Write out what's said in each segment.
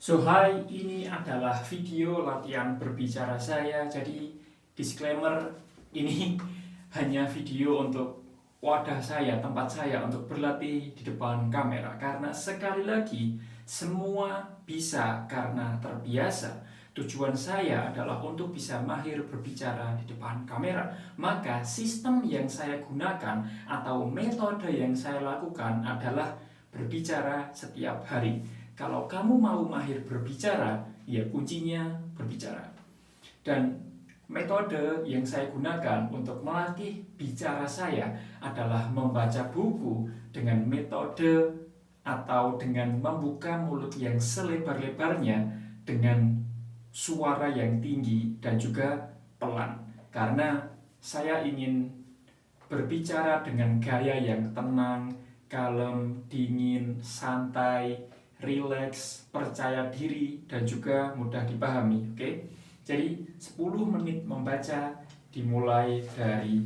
Hai, ini adalah video latihan berbicara saya. Jadi, disclaimer, ini hanya video untuk wadah saya, tempat saya untuk berlatih di depan kamera. Karena sekali lagi, semua bisa karena terbiasa. Tujuan saya adalah untuk bisa mahir berbicara di depan kamera. Maka sistem yang saya gunakan atau metode yang saya lakukan adalah berbicara setiap hari. Kalau kamu mau mahir berbicara, ya kuncinya berbicara. Dan metode yang saya gunakan untuk melatih bicara saya adalah membaca buku dengan metode atau dengan membuka mulut yang selebar-lebarnya dengan suara yang tinggi dan juga pelan. Karena saya ingin berbicara dengan gaya yang tenang, kalem, dingin, santai, rileks, percaya diri, dan juga mudah dipahami. Oke? Jadi 10 menit membaca dimulai dari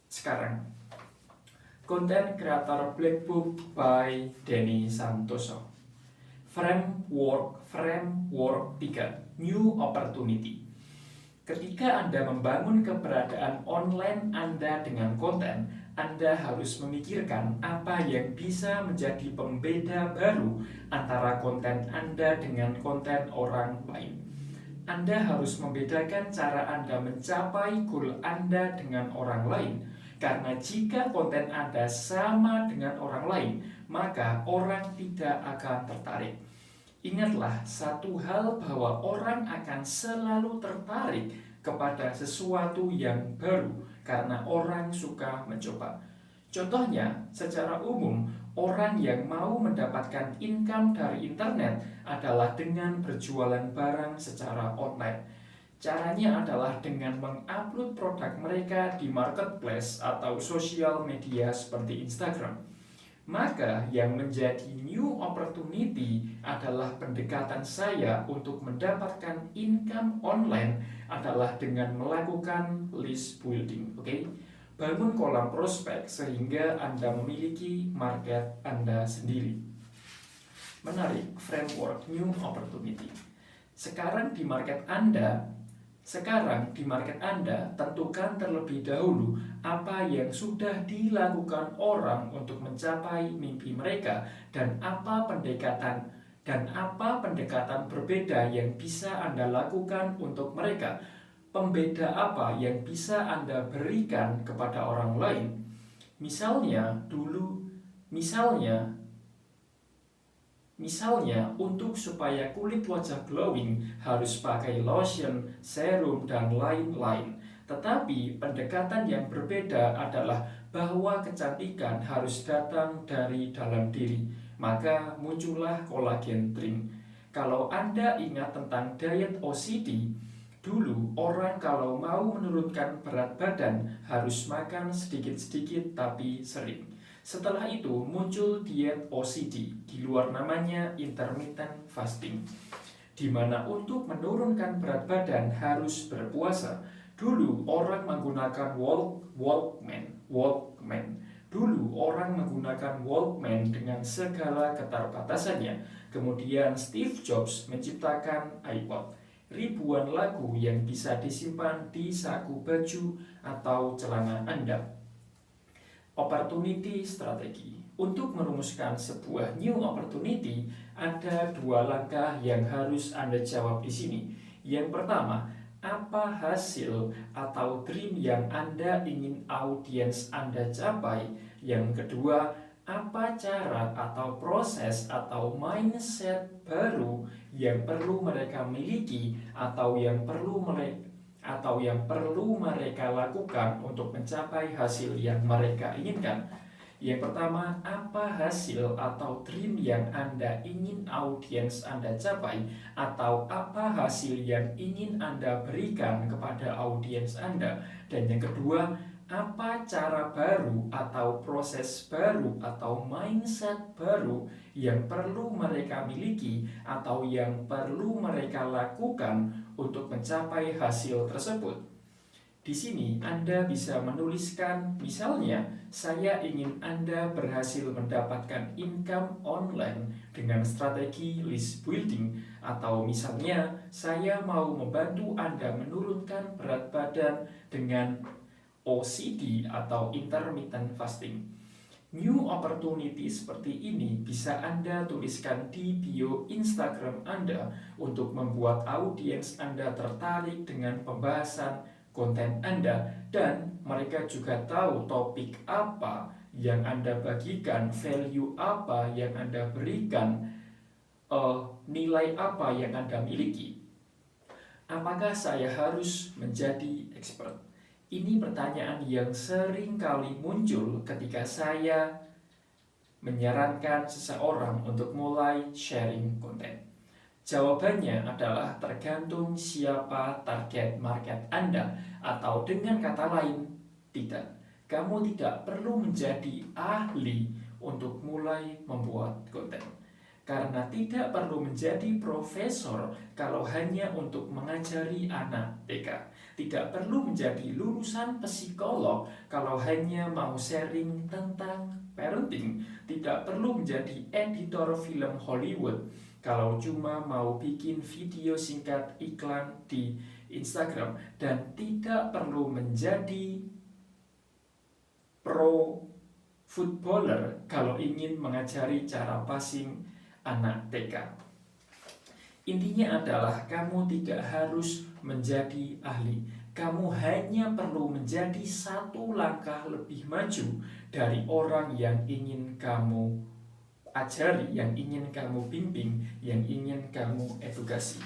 sekarang. Content Creator Black Book by Denny Santoso. Framework 3, New Opportunity. Ketika Anda membangun keberadaan online Anda dengan konten, Anda harus memikirkan apa yang bisa menjadi pembeda baru antara konten Anda dengan konten orang lain. Anda harus membedakan cara Anda mencapai goal Anda dengan orang lain. Karena jika konten Anda sama dengan orang lain, maka orang tidak akan tertarik. Ingatlah satu hal, bahwa orang akan selalu tertarik kepada sesuatu yang baru karena orang suka mencoba. Contohnya, secara umum, orang yang mau mendapatkan income dari internet adalah dengan berjualan barang secara online. Caranya adalah dengan mengupload produk mereka di marketplace atau sosial media seperti Instagram. Maka yang menjadi new opportunity adalah pendekatan saya untuk mendapatkan income online adalah dengan melakukan list building. Oke? Bangun kolam prospek sehingga Anda memiliki market Anda sendiri. Menarik, framework new opportunity. Sekarang di market Anda, tentukan terlebih dahulu apa yang sudah dilakukan orang untuk mencapai mimpi mereka dan apa pendekatan berbeda yang bisa Anda lakukan untuk mereka. Pembeda apa yang bisa Anda berikan kepada orang lain? Misalnya, untuk supaya kulit wajah glowing harus pakai lotion, serum, dan lain-lain. Tetapi pendekatan yang berbeda adalah bahwa kecantikan harus datang dari dalam diri. Maka muncullah collagen drink. Kalau Anda ingat tentang diet OCD, dulu orang kalau mau menurunkan berat badan harus makan sedikit-sedikit tapi sering. Setelah itu muncul diet OCD, di luar namanya intermittent fasting, di mana untuk menurunkan berat badan harus berpuasa. Dulu orang menggunakan Walkman dengan segala keterbatasannya. Kemudian Steve Jobs menciptakan iPod. Ribuan lagu yang bisa disimpan di saku baju atau celana Anda. Opportunity strategi. Untuk merumuskan sebuah new opportunity, ada 2 langkah yang harus Anda jawab di sini. Yang pertama, apa hasil atau dream yang Anda ingin audiens Anda capai? Yang kedua, apa cara atau proses atau mindset baru yang perlu mereka miliki atau yang perlu mereka lakukan untuk mencapai hasil yang mereka inginkan. Yang pertama, apa hasil atau dream yang Anda ingin audiens Anda capai, atau apa hasil yang ingin Anda berikan kepada audiens Anda. Dan yang kedua, apa cara baru atau proses baru atau mindset baru yang perlu mereka miliki atau yang perlu mereka lakukan untuk mencapai hasil tersebut. Di sini Anda bisa menuliskan, misalnya, saya ingin Anda berhasil mendapatkan income online dengan strategi list building, atau misalnya, saya mau membantu Anda menurunkan berat badan dengan OCD atau intermittent fasting. New opportunity seperti ini bisa Anda tuliskan di bio Instagram Anda untuk membuat audiens Anda tertarik dengan pembahasan konten Anda, dan mereka juga tahu topik apa yang Anda bagikan, value apa yang Anda berikan, nilai apa yang Anda miliki. Apakah saya harus menjadi expert? Ini pertanyaan yang sering kali muncul ketika saya menyarankan seseorang untuk mulai sharing konten. Jawabannya adalah tergantung siapa target market Anda, atau dengan kata lain, tidak. Kamu tidak perlu menjadi ahli untuk mulai membuat konten. Karena tidak perlu menjadi profesor kalau hanya untuk mengajari anak TK. Tidak perlu menjadi lulusan psikolog kalau hanya mau sharing tentang parenting. Tidak perlu menjadi editor film Hollywood kalau cuma mau bikin video singkat iklan di Instagram. Dan tidak perlu menjadi pro footballer kalau ingin mengajari cara passing anak TK. Intinya adalah kamu tidak harus menjadi ahli. Kamu hanya perlu menjadi satu langkah lebih maju dari orang yang ingin kamu ajari, yang ingin kamu bimbing, yang ingin kamu edukasi.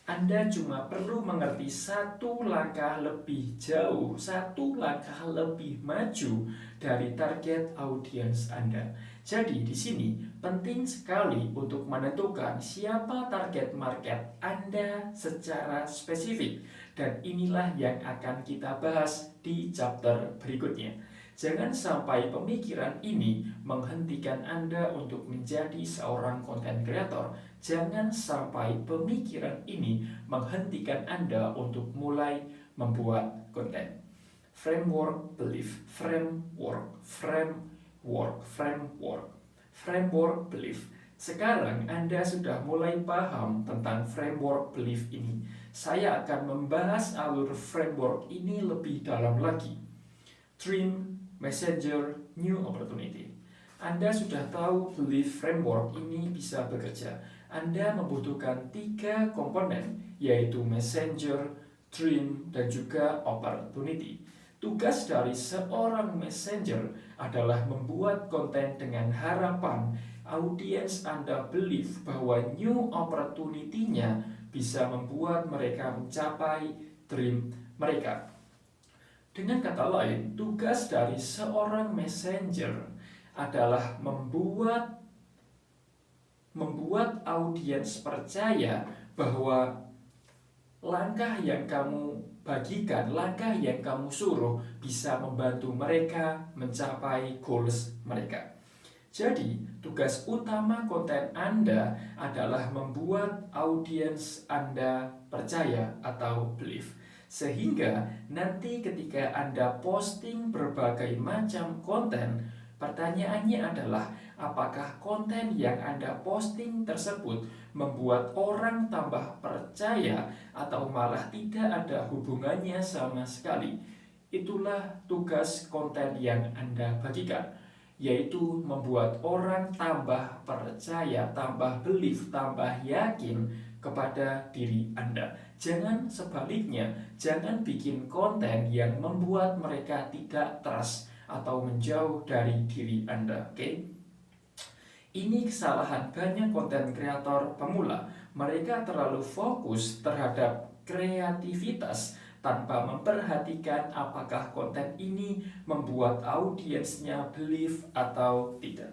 Anda cuma perlu mengerti satu langkah lebih jauh, satu langkah lebih maju dari target audiens Anda. Jadi di sini penting sekali untuk menentukan siapa target market Anda secara spesifik, dan inilah yang akan kita bahas di chapter berikutnya. Jangan sampai pemikiran ini menghentikan Anda untuk menjadi seorang content creator. Jangan sampai pemikiran ini menghentikan Anda untuk mulai membuat konten. Framework belief, framework belief. Sekarang Anda sudah mulai paham tentang framework belief ini. Saya akan membahas alur framework ini lebih dalam lagi. Dream, Messenger, New Opportunity. Anda sudah tahu belief framework ini bisa bekerja. Anda membutuhkan 3 komponen, yaitu Messenger, Dream, dan juga Opportunity. Tugas dari seorang messenger adalah membuat konten dengan harapan audiens Anda believe bahwa new opportunity-nya bisa membuat mereka mencapai dream mereka. Dengan kata lain, tugas dari seorang messenger adalah membuat audiens percaya bahwa langkah yang kamu bagikan, langkah yang kamu suruh bisa membantu mereka mencapai goals mereka. Jadi, tugas utama konten Anda adalah membuat audiens Anda percaya atau believe. Sehingga nanti ketika Anda posting berbagai macam konten, pertanyaannya adalah apakah konten yang Anda posting tersebut membuat orang tambah percaya atau malah tidak ada hubungannya sama sekali. Itulah tugas konten yang Anda bagikan, yaitu membuat orang tambah percaya, tambah belief, tambah yakin kepada diri Anda. Jangan sebaliknya, jangan bikin konten yang membuat mereka tidak trust atau menjauh dari diri Anda, oke? Ini kesalahan banyak konten kreator pemula. Mereka terlalu fokus terhadap kreativitas tanpa memperhatikan apakah konten ini membuat audiensnya believe atau tidak.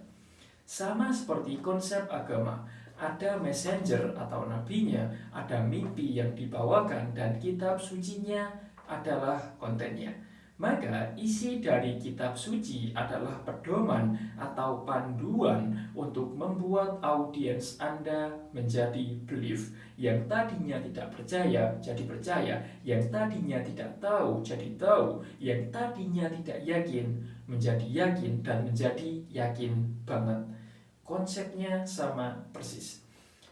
Sama seperti konsep agama, ada messenger atau nabinya, ada mimpi yang dibawakan, dan kitab sucinya adalah kontennya. Maka isi dari kitab suci adalah pedoman atau panduan untuk membuat audiens Anda menjadi belief. Yang tadinya tidak percaya jadi percaya, yang tadinya tidak tahu jadi tahu, yang tadinya tidak yakin menjadi yakin, dan menjadi yakin banget. Konsepnya sama persis.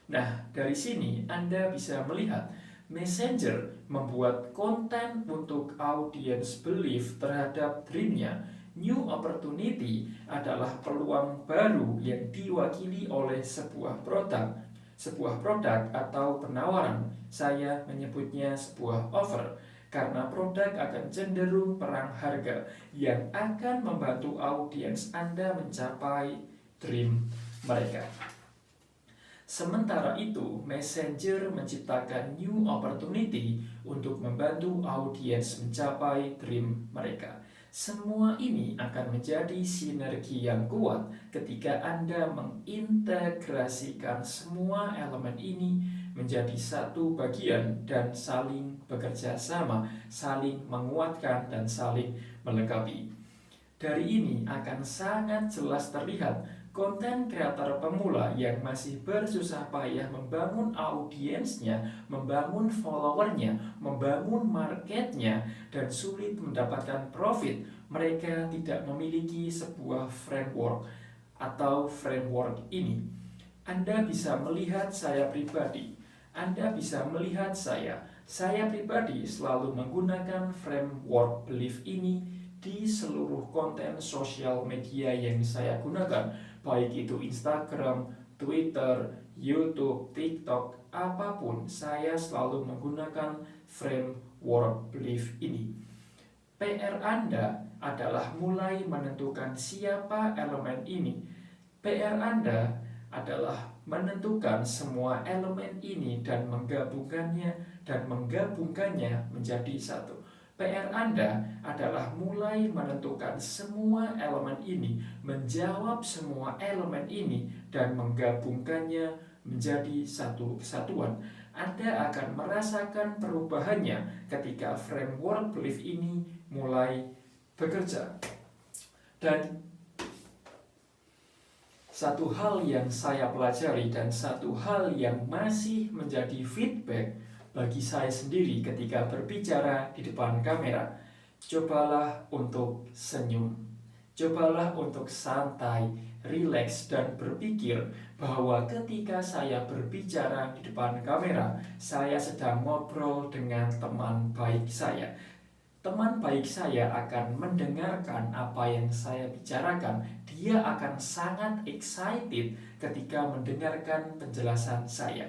Nah, dari sini Anda bisa melihat Messenger membuat konten untuk audience belief terhadap dreamnya. New opportunity adalah peluang baru yang diwakili oleh sebuah produk atau penawaran. Saya menyebutnya sebuah offer, karena produk akan cenderung perang harga yang akan membantu audiens Anda mencapai dream mereka. Sementara itu, Messenger menciptakan new opportunity untuk membantu audiens mencapai dream mereka. Semua ini akan menjadi sinergi yang kuat ketika Anda mengintegrasikan semua elemen ini menjadi satu bagian dan saling bekerja sama, saling menguatkan dan saling melengkapi. Dari ini akan sangat jelas terlihat konten kreator pemula yang masih bersusah payah membangun audiensnya, membangun followernya, membangun marketnya, dan sulit mendapatkan profit. Mereka tidak memiliki sebuah framework atau framework ini. Anda bisa melihat saya pribadi, Anda bisa melihat saya pribadi selalu menggunakan framework belief ini di seluruh konten sosial media yang saya gunakan, baik itu Instagram, Twitter, YouTube, TikTok, apapun, saya selalu menggunakan framework belief ini. PR Anda adalah mulai menentukan siapa elemen ini. PR Anda adalah menentukan semua elemen ini dan menggabungkannya menjadi satu. PR Anda adalah mulai menentukan semua elemen ini, menjawab semua elemen ini, dan menggabungkannya menjadi satu kesatuan. Anda akan merasakan perubahannya ketika framework belief ini mulai bekerja. Dan satu hal yang saya pelajari dan satu hal yang masih menjadi feedback bagi saya sendiri ketika berbicara di depan kamera, cobalah untuk senyum, cobalah untuk santai, rileks, dan berpikir bahwa ketika saya berbicara di depan kamera, saya sedang ngobrol dengan teman baik saya. Teman baik saya akan mendengarkan apa yang saya bicarakan. Dia akan sangat excited ketika mendengarkan penjelasan saya.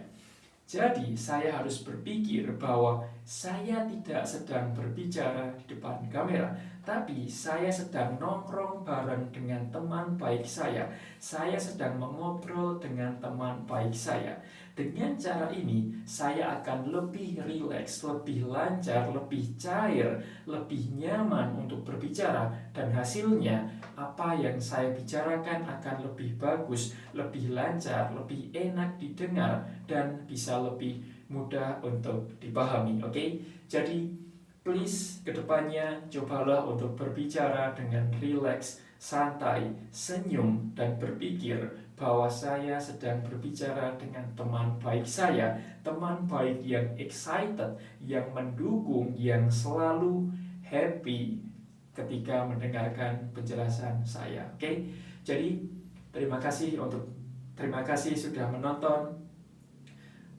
Jadi, saya harus berpikir bahwa saya tidak sedang berbicara di depan kamera, tapi saya sedang nongkrong bareng dengan teman baik saya. Saya sedang mengobrol dengan teman baik saya. Dengan cara ini, saya akan lebih rileks, lebih lancar, lebih cair, lebih nyaman untuk berbicara, dan hasilnya apa yang saya bicarakan akan lebih bagus, lebih lancar, lebih enak didengar, dan bisa lebih mudah untuk dipahami. Oke? Jadi please kedepannya cobalah untuk berbicara dengan rileks, santai, senyum, dan berpikir bahwa saya sedang berbicara dengan teman baik saya, teman baik yang excited, yang mendukung, yang selalu happy ketika mendengarkan penjelasan saya. Oke? Jadi terima kasih sudah menonton.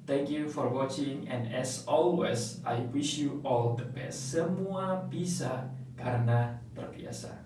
Thank you for watching, and as always, I wish you all the best. Semua bisa karena terbiasa.